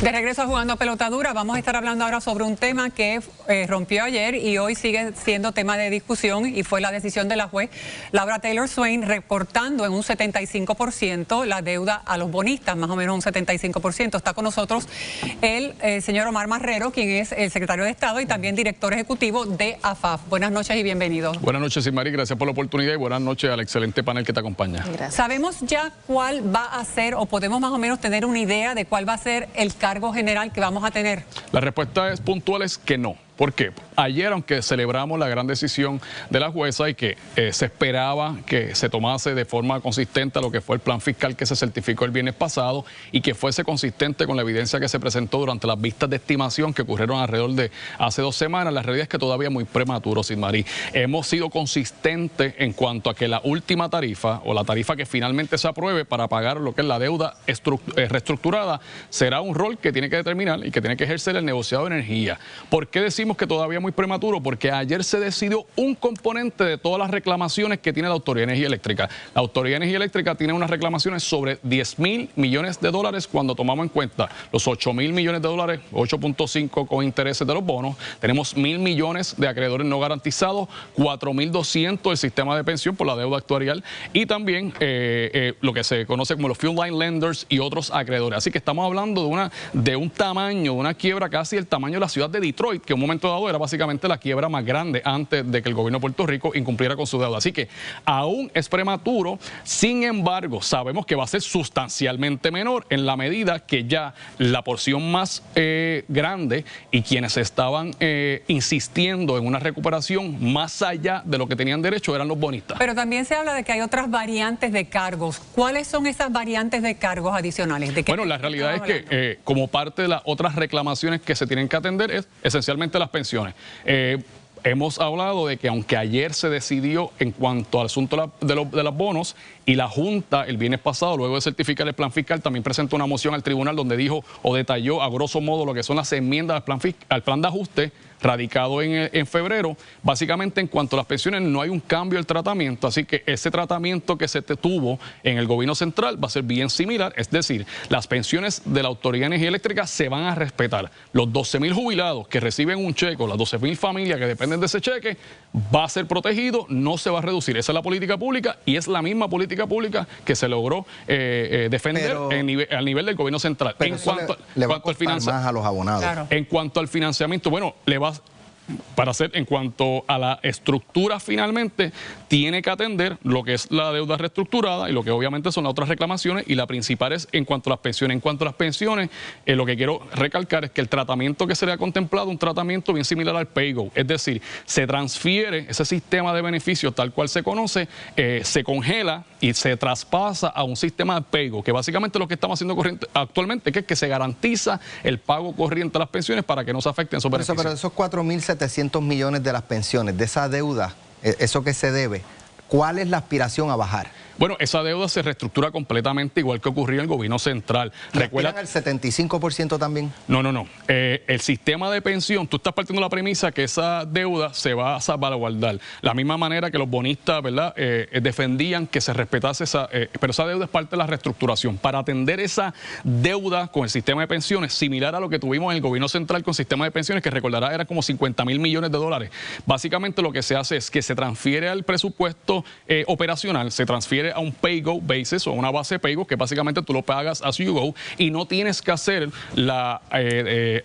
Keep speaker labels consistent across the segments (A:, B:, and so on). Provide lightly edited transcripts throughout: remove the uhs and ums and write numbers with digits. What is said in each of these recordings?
A: De regreso a Jugando Pelota Dura, vamos a estar hablando ahora sobre un tema que rompió ayer y hoy sigue siendo tema de discusión, y fue la decisión de la juez Laura Taylor Swain recortando en un 75% la deuda a los bonistas, más o menos un 75%. Está con nosotros el señor Omar Marrero, quien es el secretario de Estado y también director ejecutivo de AFAF. Buenas noches y bienvenido.
B: Buenas noches, Ismarí, gracias por la oportunidad y buenas noches al excelente panel que te acompaña.
A: Gracias. ¿Sabemos ya cuál va a ser, o podemos más o menos tener una idea de cuál va a ser el cargo general que vamos a tener?
B: La respuesta es puntual, es que no. ¿Por qué? Ayer, aunque celebramos la gran decisión de la jueza y que se esperaba que se tomase de forma consistente lo que fue el plan fiscal que se certificó el viernes pasado y que fuese consistente con la evidencia que se presentó durante las vistas de estimación que ocurrieron alrededor de hace 2 semanas, la realidad es que todavía es muy prematuro, Sidmarí. Hemos sido consistentes en cuanto a que la última tarifa o la tarifa que finalmente se apruebe para pagar lo que es la deuda reestructurada será un rol que tiene que determinar y que tiene que ejercer el negociado de energía. ¿Por qué decimos que todavía es muy prematuro? Porque ayer se decidió un componente de todas las reclamaciones que tiene la Autoridad de Energía Eléctrica. La Autoridad de Energía Eléctrica tiene unas reclamaciones sobre 10.000 millones de dólares cuando tomamos en cuenta los 8.000 millones de dólares, 8.5 con intereses de los bonos. Tenemos 1.000 millones de acreedores no garantizados, 4.200 del sistema de pensión por la deuda actuarial y también lo que se conoce como los field line lenders y otros acreedores. Así que estamos hablando de un tamaño, de una quiebra casi el tamaño de la ciudad de Detroit, que en un momento dado era básicamente la quiebra más grande antes de que el gobierno de Puerto Rico incumpliera con su deuda. Así que aún es prematuro, sin embargo, sabemos que va a ser sustancialmente menor en la medida que ya la porción más grande y quienes estaban insistiendo en una recuperación más allá de lo que tenían derecho eran los bonistas.
A: Pero también se habla de que hay otras variantes de cargos. ¿Cuáles son esas variantes de cargos adicionales?
B: Bueno, la realidad es que como parte de las otras reclamaciones que se tienen que atender es esencialmente las pensiones. Hemos hablado de que aunque ayer se decidió en cuanto al asunto de los bonos y la Junta el viernes pasado, luego de certificar el plan fiscal, también presentó una moción al tribunal donde dijo o detalló a grosso modo lo que son las enmiendas al plan de ajuste radicado en febrero. Básicamente en cuanto a las pensiones no hay un cambio del tratamiento, así que ese tratamiento que se tuvo en el gobierno central va a ser bien similar, es decir, las pensiones de la Autoridad de Energía Eléctrica se van a respetar. Los 12.000 jubilados que reciben un cheque o las 12.000 familias que dependen de ese cheque va a ser protegido, no se va a reducir. Esa es la política pública y es la misma política pública que se logró defender al nivel del gobierno central.
C: Pero en cuanto más a los abonados.
A: Claro.
B: En cuanto al financiamiento, bueno, en cuanto a la estructura finalmente, tiene que atender lo que es la deuda reestructurada y lo que obviamente son las otras reclamaciones, y la principal es en cuanto a las pensiones. En cuanto a las pensiones, lo que quiero recalcar es que el tratamiento que se le ha contemplado es un tratamiento bien similar al PayGo, es decir, se transfiere ese sistema de beneficios tal cual se conoce, se congela y se traspasa a un sistema de PayGo, que básicamente lo que estamos haciendo actualmente es que se garantiza el pago corriente a las pensiones para que no se afecten esos beneficios.
C: Pero esos 4.700 millones de las pensiones, de esa deuda, eso que se debe, ¿cuál es la aspiración a bajar?
B: Bueno, esa deuda se reestructura completamente igual que ocurría en el gobierno central.
C: ¿Recuerdan el 75% también?
B: No. El sistema de pensión, tú estás partiendo de la premisa que esa deuda se va a salvaguardar. La misma manera que los bonistas, ¿verdad?, defendían que se respetase pero esa deuda es parte de la reestructuración. Para atender esa deuda con el sistema de pensiones, similar a lo que tuvimos en el gobierno central con el sistema de pensiones, que recordará era como 50.000 millones de dólares. Básicamente lo que se hace es que se transfiere al presupuesto operacional, se transfiere a un pay-go basis o una base pay-go que básicamente tú lo pagas as you go y no tienes que hacer la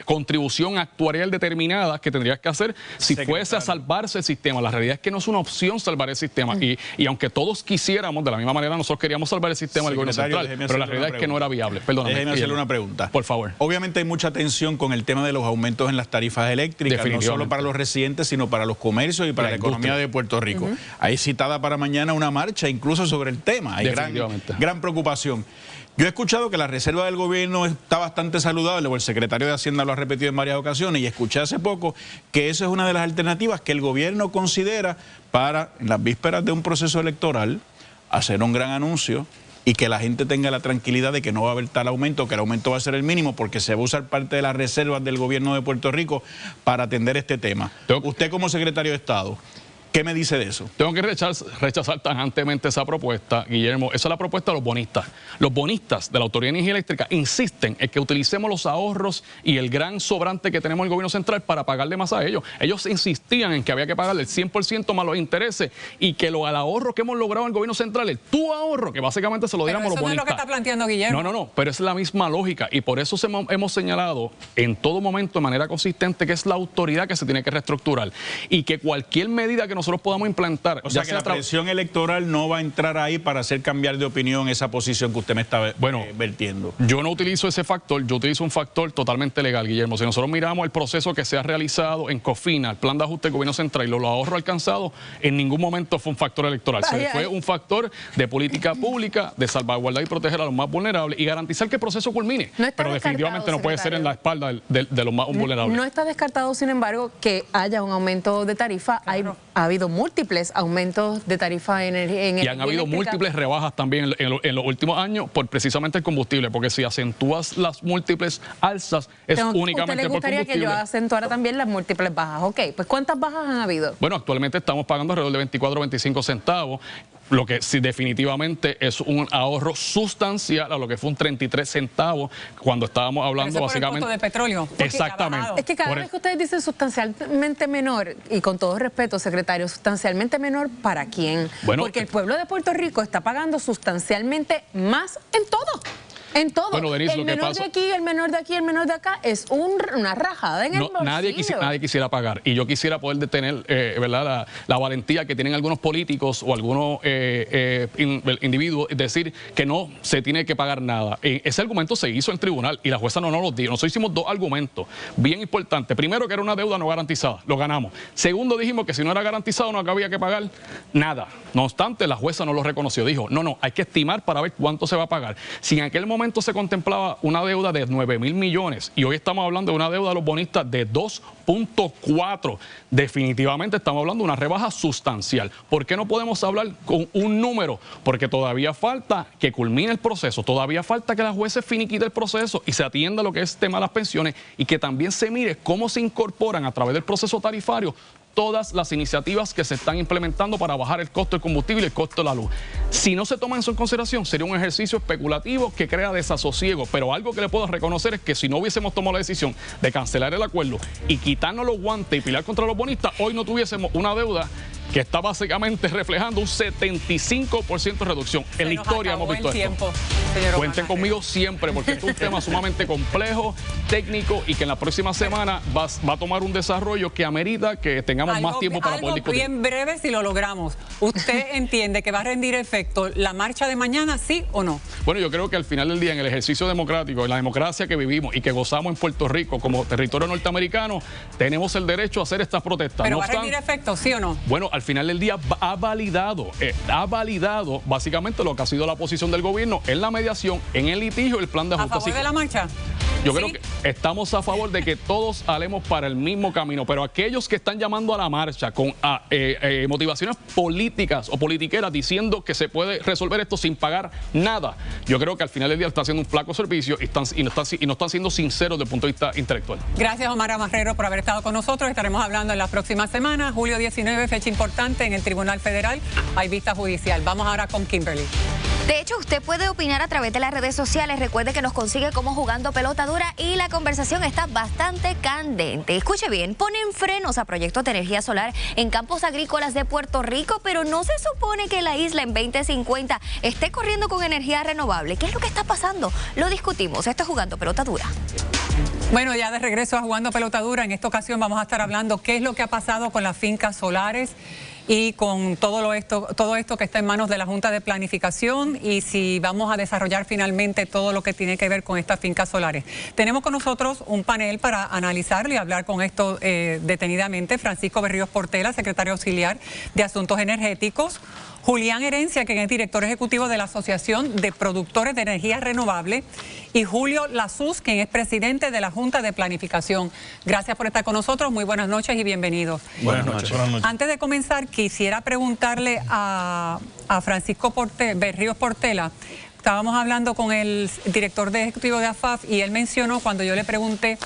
B: contribución actuarial determinada que tendrías que hacer si fuese a salvarse el sistema. La realidad es que no es una opción salvar el sistema y aunque todos quisiéramos, de la misma manera nosotros queríamos salvar el sistema del gobierno central, pero la realidad es que no era viable. Perdóname.
D: Déjeme hacerle una pregunta.
B: Por favor.
D: Obviamente hay mucha tensión con el tema de los aumentos en las tarifas eléctricas, no solo para los residentes, sino para los comercios y para la economía de Puerto Rico. Hay citada para mañana una marcha incluso sobre el tema. Hay gran preocupación. Yo he escuchado que la reserva del gobierno está bastante saludable, o el secretario de Hacienda lo ha repetido en varias ocasiones, y escuché hace poco que eso es una de las alternativas que el gobierno considera para, en las vísperas de un proceso electoral, hacer un gran anuncio y que la gente tenga la tranquilidad de que no va a haber tal aumento, que el aumento va a ser el mínimo, porque se va a usar parte de las reservas del gobierno de Puerto Rico para atender este tema. Usted como secretario de Estado, ¿Qué me dice de eso?
B: Tengo que rechazar tajantemente esa propuesta, Guillermo. Esa es la propuesta de los bonistas. Los bonistas de la Autoridad de Energía Eléctrica insisten en que utilicemos los ahorros y el gran sobrante que tenemos en el gobierno central para pagarle más a ellos. Ellos insistían en que había que pagarle el 100% más los intereses y que al ahorro que hemos logrado en el gobierno central, el tu ahorro, que básicamente se lo diéramos a los bonistas.
A: Eso no es lo que está planteando Guillermo.
B: No, pero es la misma lógica y por eso hemos señalado en todo momento de manera consistente que es la autoridad que se tiene que reestructurar y que cualquier medida que nosotros podamos implantar...
D: O sea que la presión electoral no va a entrar ahí para hacer cambiar de opinión esa posición que usted me está vertiendo.
B: Yo no utilizo ese factor, yo utilizo un factor totalmente legal, Guillermo. Si nosotros miramos el proceso que se ha realizado en COFINA, el plan de ajuste del gobierno central y los ahorros alcanzados, en ningún momento fue un factor electoral. Fue un factor de política pública, de salvaguardar y proteger a los más vulnerables y garantizar que el proceso culmine. Pero definitivamente no puede ser en la espalda de los más vulnerables.
E: No está descartado, sin embargo, que haya un aumento de tarifa.
A: Claro.
E: Ha habido múltiples aumentos de tarifa en energía.
B: Y han habido múltiples rebajas también en los últimos años por precisamente el combustible, porque si acentúas las múltiples alzas es únicamente por combustible.
E: ¿Usted le gustaría que yo acentuara también las múltiples bajas? Ok, pues ¿cuántas bajas han habido?
B: Bueno, actualmente estamos pagando alrededor de 24 o 25 centavos. Lo que sí definitivamente es un ahorro sustancial a lo que fue un 33 centavos cuando estábamos hablando básicamente...
A: Por el costo de petróleo.
B: Exactamente.
E: Es que cada vez que ustedes dicen sustancialmente menor, y con todo respeto, secretario, sustancialmente menor, ¿para quién?
B: Bueno,
E: porque el pueblo de Puerto Rico está pagando sustancialmente más en todo. En todo.
B: Bueno, Denise,
E: el menor de aquí, el menor de aquí, el menor de acá es una rajada en el bolsillo.
B: Nadie quisiera pagar. Y yo quisiera poder detener ¿verdad? La valentía que tienen algunos políticos o algunos individuos, decir que no se tiene que pagar nada. Ese argumento se hizo en el tribunal y la jueza no nos lo dijo. Nosotros hicimos dos argumentos bien importantes. Primero, que era una deuda no garantizada. Lo ganamos. Segundo, dijimos que si no era garantizado no había que pagar nada. No obstante, la jueza no lo reconoció. Dijo, no, hay que estimar para ver cuánto se va a pagar. Si en aquel momento se contemplaba una deuda de 9.000 millones y hoy estamos hablando de una deuda de los bonistas de 2.4, definitivamente estamos hablando de una rebaja sustancial. ¿Por qué no podemos hablar con un número? Porque todavía falta que culmine el proceso, todavía falta que la jueza finiquite el proceso y se atienda lo que es tema de las pensiones y que también se mire cómo se incorporan a través del proceso tarifario todas las iniciativas que se están implementando para bajar el costo del combustible y el costo de la luz. Si no se toman eso en consideración, sería un ejercicio especulativo que crea desasosiego, pero algo que le puedo reconocer es que si no hubiésemos tomado la decisión de cancelar el acuerdo y quitarnos los guantes y pelear contra los bonistas, hoy no tuviésemos una deuda que está básicamente reflejando un 75% de reducción. En la historia hemos visto esto. Cuenten conmigo siempre, porque es un tema sumamente complejo, técnico, y que en la próxima semana va a tomar un desarrollo que amerita que tengamos más tiempo para poder discutir.
A: Bien breve si lo logramos. ¿Usted entiende que va a rendir efecto la marcha de mañana, sí o no?
B: Bueno, yo creo que al final del día, en el ejercicio democrático, en la democracia que vivimos y que gozamos en Puerto Rico como territorio norteamericano, tenemos el derecho a hacer estas protestas.
A: ¿Pero va a rendir efecto, sí o no?
B: Bueno, al final del día ha validado básicamente lo que ha sido la posición del gobierno en la mediación, en el litigio, el plan de ajuste.
A: ¿A favor de la marcha?
B: Yo creo que estamos a favor de que todos halemos para el mismo camino, pero aquellos que están llamando a la marcha con motivaciones políticas o politiqueras diciendo que se puede resolver esto sin pagar nada, yo creo que al final del día están haciendo un flaco servicio y no están siendo sinceros desde el punto de vista intelectual.
A: Gracias, Omar Marrero, por haber estado con nosotros. Estaremos hablando en las próximas semanas. Julio 19, fecha importante en el Tribunal Federal. Hay vista judicial. Vamos ahora con Kimberly.
F: De hecho, usted puede opinar a través de las redes sociales. Recuerde que nos consigue como Jugando Pelota Dura y la conversación está bastante candente. Escuche bien, ponen frenos a proyectos de energía solar en campos agrícolas de Puerto Rico, pero no se supone que la isla en 2050 esté corriendo con energía renovable. ¿Qué es lo que está pasando? Lo discutimos. Esto es Jugando Pelota Dura.
A: Bueno, ya de regreso a Jugando Pelota Dura, en esta ocasión vamos a estar hablando qué es lo que ha pasado con las fincas solares y con todo esto que está en manos de la Junta de Planificación y si vamos a desarrollar finalmente todo lo que tiene que ver con estas fincas solares. Tenemos con nosotros un panel para analizarlo y hablar con esto detenidamente. Francisco Berríos Portela, secretario auxiliar de Asuntos Energéticos. Julián Herencia, quien es director ejecutivo de la Asociación de Productores de Energía Renovable, y Julio Lasuz, quien es presidente de la Junta de Planificación. Gracias por estar con nosotros, muy buenas noches y bienvenidos.
D: Buenas noches.
A: Antes de comenzar, quisiera preguntarle a Francisco Berríos Portela. Estábamos hablando con el director ejecutivo de AFAF y él mencionó, cuando yo le pregunté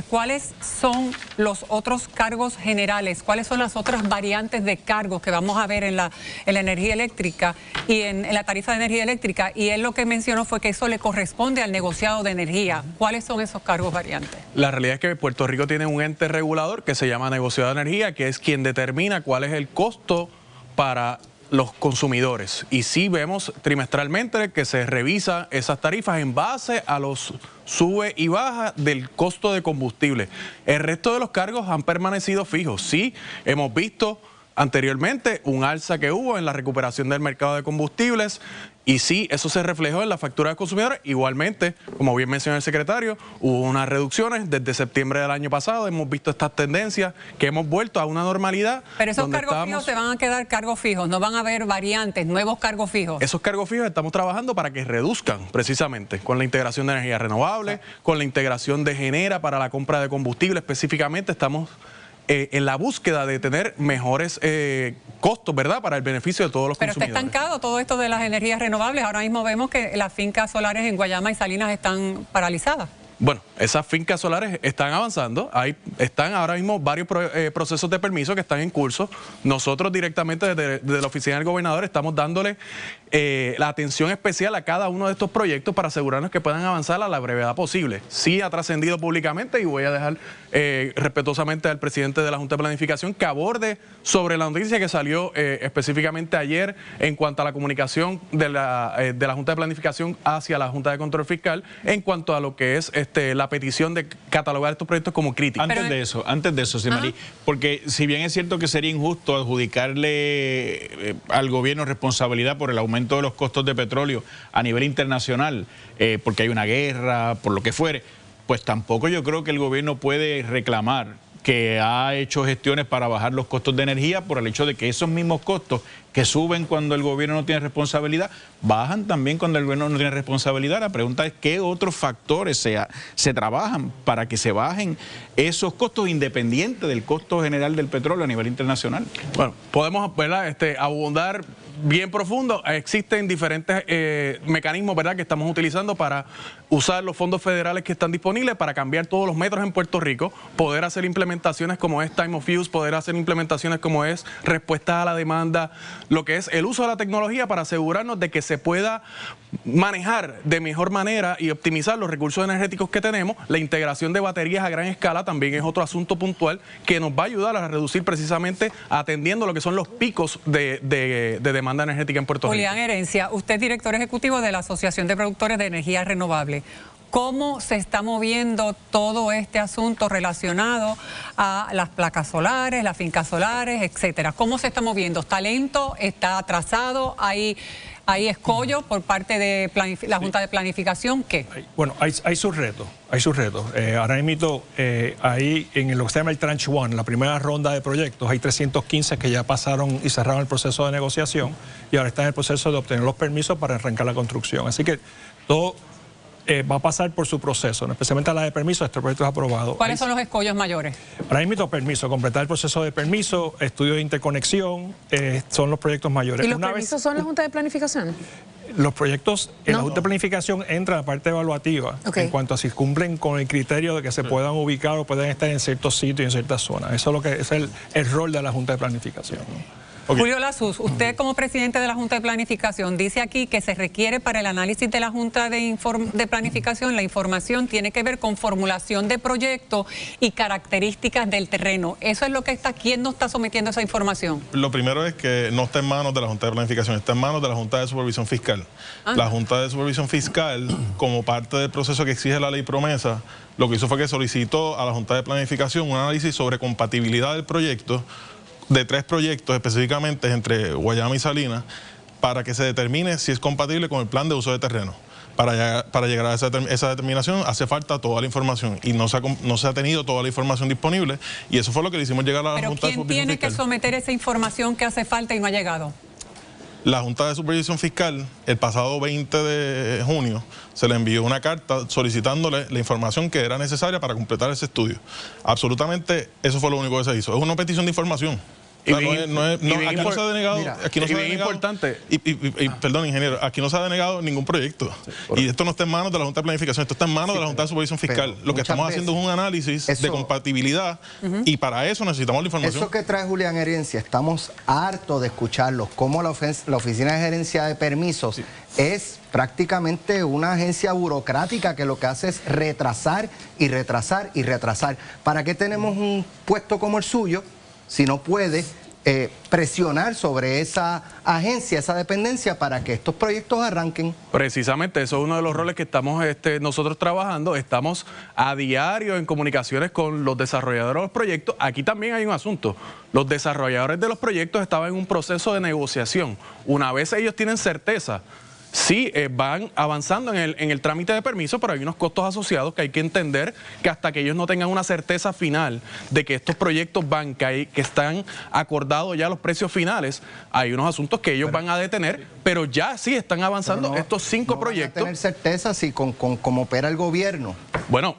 A: ¿cuáles son los otros cargos generales? ¿Cuáles son las otras variantes de cargos que vamos a ver en la energía eléctrica y en la tarifa de energía eléctrica? Y él lo que mencionó fue que eso le corresponde al negociado de energía. ¿Cuáles son esos cargos variantes?
G: La realidad es que Puerto Rico tiene un ente regulador que se llama negociado de energía, que es quien determina cuál es el costo para los consumidores. Y sí vemos trimestralmente que se revisa esas tarifas en base a los sube y baja del costo de combustible. El resto de los cargos han permanecido fijos. Sí, hemos visto anteriormente un alza que hubo en la recuperación del mercado de combustibles y sí, eso se reflejó en la factura de consumidores. Igualmente, como bien mencionó el secretario, hubo unas reducciones desde septiembre del año pasado. Hemos visto estas tendencias que hemos vuelto a una normalidad.
A: Pero esos cargos fijos se van a quedar cargos fijos, no van a haber variantes, nuevos cargos fijos.
G: Esos cargos fijos estamos trabajando para que reduzcan precisamente con la integración de energía renovable, con la integración de Genera para la compra de combustible. Específicamente estamos en la búsqueda de tener mejores costos, ¿verdad?, para el beneficio de todos los consumidores.
A: Pero está estancado todo esto de las energías renovables. Ahora mismo vemos que las fincas solares en Guayama y Salinas están paralizadas.
G: Bueno, esas fincas solares están avanzando, están ahora mismo varios procesos de permiso que están en curso. Nosotros directamente desde la oficina del gobernador estamos dándole la atención especial a cada uno de estos proyectos para asegurarnos que puedan avanzar a la brevedad posible. Sí ha trascendido públicamente y voy a dejar respetuosamente al presidente de la Junta de Planificación que aborde sobre la noticia que salió específicamente ayer en cuanto a la comunicación de la Junta de Planificación hacia la Junta de Control Fiscal en cuanto a lo que es la petición de catalogar estos proyectos como críticos.
D: Antes de eso, Xiomari, porque si bien es cierto que sería injusto adjudicarle al gobierno responsabilidad por el aumento de los costos de petróleo a nivel internacional, porque hay una guerra, por lo que fuere, pues tampoco yo creo que el gobierno puede reclamar que ha hecho gestiones para bajar los costos de energía por el hecho de que esos mismos costos que suben cuando el gobierno no tiene responsabilidad, bajan también cuando el gobierno no tiene responsabilidad. La pregunta es qué otros factores se trabajan para que se bajen esos costos independientes del costo general del petróleo a nivel internacional.
G: Bueno, podemos, ¿verdad?, abundar bien profundo. Existen diferentes mecanismos, ¿verdad?, que estamos utilizando para usar los fondos federales que están disponibles para cambiar todos los metros en Puerto Rico, poder hacer implementaciones como es Time of Use, poder hacer implementaciones como es respuesta a la demanda, lo que es el uso de la tecnología para asegurarnos de que se pueda manejar de mejor manera y optimizar los recursos energéticos que tenemos. La integración de baterías a gran escala también es otro asunto puntual que nos va a ayudar a reducir precisamente atendiendo lo que son los picos de demanda energética en Puerto Rico.
A: Julián Herencia, usted es director ejecutivo de la Asociación de Productores de Energía Renovable. ¿Cómo se está moviendo todo este asunto relacionado a las placas solares, las fincas solares, etcétera? ¿Cómo se está moviendo? ¿Está lento? ¿Está atrasado? ¿Hay escollos por parte de la Junta de Planificación? ¿Qué?
H: Bueno, hay sus retos, ahora mismo ahí en lo que se llama el Tranche 1, la primera ronda de proyectos, hay 315 que ya pasaron y cerraron el proceso de negociación y ahora están en el proceso de obtener los permisos para arrancar la construcción. Así que todo va a pasar por su proceso, especialmente la de permiso. Este proyecto es aprobado.
A: ¿Cuáles son los escollos mayores?
H: Ahora mismo permiso, completar el proceso de permiso, estudio de interconexión, son los proyectos mayores.
E: ¿Y los permisos son la Junta de Planificación?
H: Los proyectos en la Junta de Planificación entra la parte evaluativa en cuanto a si cumplen con el criterio de que se puedan ubicar o puedan estar en ciertos sitios y en ciertas zonas. Eso es lo que es el rol de la Junta de Planificación.
A: Julio Lasuz, usted como presidente de la Junta de Planificación dice aquí que se requiere para el análisis de la Junta de Planificación, la información tiene que ver con formulación de proyectos y características del terreno. ¿Eso es lo que está? ¿Quién nos está sometiendo esa información?
I: Lo primero es que no está en manos de la Junta de Planificación, está en manos de la Junta de Supervisión Fiscal. La Junta de Supervisión Fiscal, como parte del proceso que exige la ley promesa, lo que hizo fue que solicitó a la Junta de Planificación un análisis sobre compatibilidad del proyecto, de 3 proyectos específicamente entre Guayama y Salinas, para que se determine si es compatible con el plan de uso de terreno. Para llegar a esa determinación hace falta toda la información y no se ha tenido toda la información disponible y eso fue lo que le hicimos llegar a la Junta de Supervisión Fiscal.
A: ¿Pero quién tiene que someter esa información que hace falta y no ha llegado?
I: La Junta de Supervisión Fiscal, el pasado 20 de junio, se le envió una carta solicitándole la información que era necesaria para completar ese estudio. Absolutamente, eso fue lo único que se hizo. Es una petición de información. Aquí no se ha denegado, perdón, ingeniero, aquí no se ha denegado ningún proyecto. Y esto no está en manos de la Junta de Planificación, esto está en manos de la Junta de Supervisión Fiscal. Lo que estamos haciendo es un análisis de compatibilidad y para eso necesitamos la información.
C: Eso que trae Julián Herencia, estamos hartos de escucharlos, como la Oficina de Gerencia de Permisos es prácticamente una agencia burocrática que lo que hace es retrasar y retrasar y retrasar. ¿Para qué tenemos un puesto como el suyo si no puede presionar sobre esa agencia, esa dependencia para que estos proyectos arranquen?
G: Precisamente, eso es uno de los roles que estamos nosotros trabajando. Estamos a diario en comunicaciones con los desarrolladores de los proyectos. Aquí también hay un asunto. Los desarrolladores de los proyectos estaban en un proceso de negociación. Una vez ellos tienen certeza, sí, van avanzando en el trámite de permiso, pero hay unos costos asociados que hay que entender que hasta que ellos no tengan una certeza final de que estos proyectos van, que están acordados ya los precios finales, hay unos asuntos que ellos van a detener, pero ya sí están avanzando estos 5 proyectos.
C: Van a tener certeza si con cómo opera el gobierno.
E: Bueno,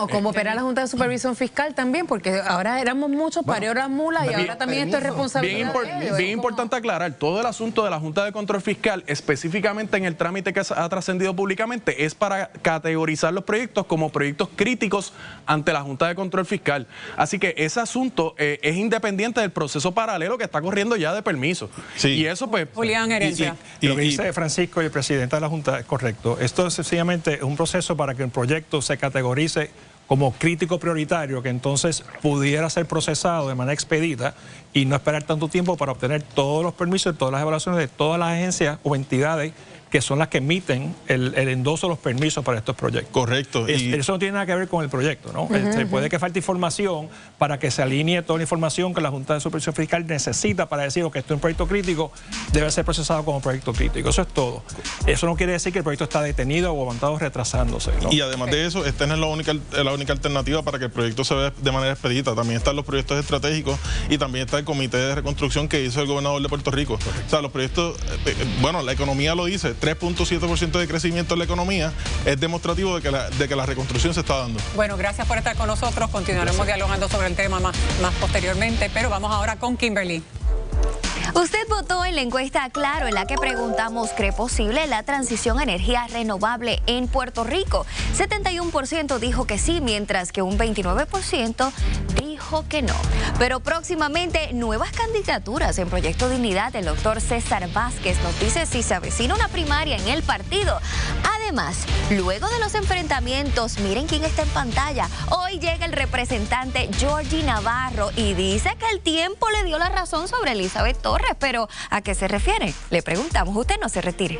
E: o cómo opera la Junta de Supervisión Fiscal también, porque ahora éramos muchos, parió las mulas y ahora también esto es responsabilidad de ellos.
G: Bien importante aclarar, todo el asunto de la Junta de Control Fiscal, específicamente en el trámite que ha trascendido públicamente, es para categorizar los proyectos como proyectos críticos ante la Junta de Control Fiscal. Así que ese asunto es independiente del proceso paralelo que está corriendo ya de permiso. Sí. Y eso pues...
A: Julián Herencia.
H: Y lo que dice Francisco y el presidente de la Junta es correcto. Esto es sencillamente un proceso para que el proyecto se categorice como crítico prioritario, que entonces pudiera ser procesado de manera expedita y no esperar tanto tiempo para obtener todos los permisos, todas las evaluaciones de todas las agencias o entidades que son las que emiten el endoso de los permisos para estos proyectos.
I: Correcto.
H: Eso no tiene nada que ver con el proyecto, ¿no? Puede que falte información para que se alinee toda la información que la Junta de Supervisión Fiscal necesita para decir que esto es un proyecto crítico, debe ser procesado como proyecto crítico. Eso es todo. Eso no quiere decir que el proyecto está detenido o aguantado retrasándose, ¿no?
I: Y además de eso, esta no es la única alternativa para que el proyecto se vea de manera expedita. También están los proyectos estratégicos y también está el Comité de Reconstrucción que hizo el gobernador de Puerto Rico. Correcto. O sea, los proyectos, bueno, la economía lo dice, 3.7% de crecimiento en la economía es demostrativo de que la reconstrucción se está dando.
A: Bueno, gracias por estar con nosotros. Continuaremos dialogando sobre el tema más posteriormente, pero vamos ahora con Kimberly.
F: Usted votó en la encuesta Claro, en la que preguntamos, ¿cree posible la transición a energía renovable en Puerto Rico? 71% dijo que sí, mientras que un 29% dijo que no. Pero próximamente nuevas candidaturas en Proyecto Dignidad. El doctor César Vázquez nos dice si se avecina una primaria en el partido. Además, luego de los enfrentamientos, miren quién está en pantalla. Hoy llega el representante Georgie Navarro y dice que el tiempo le dio la razón sobre Elizabeth Torres. Pero ¿a qué se refiere? Le preguntamos, usted no se retire.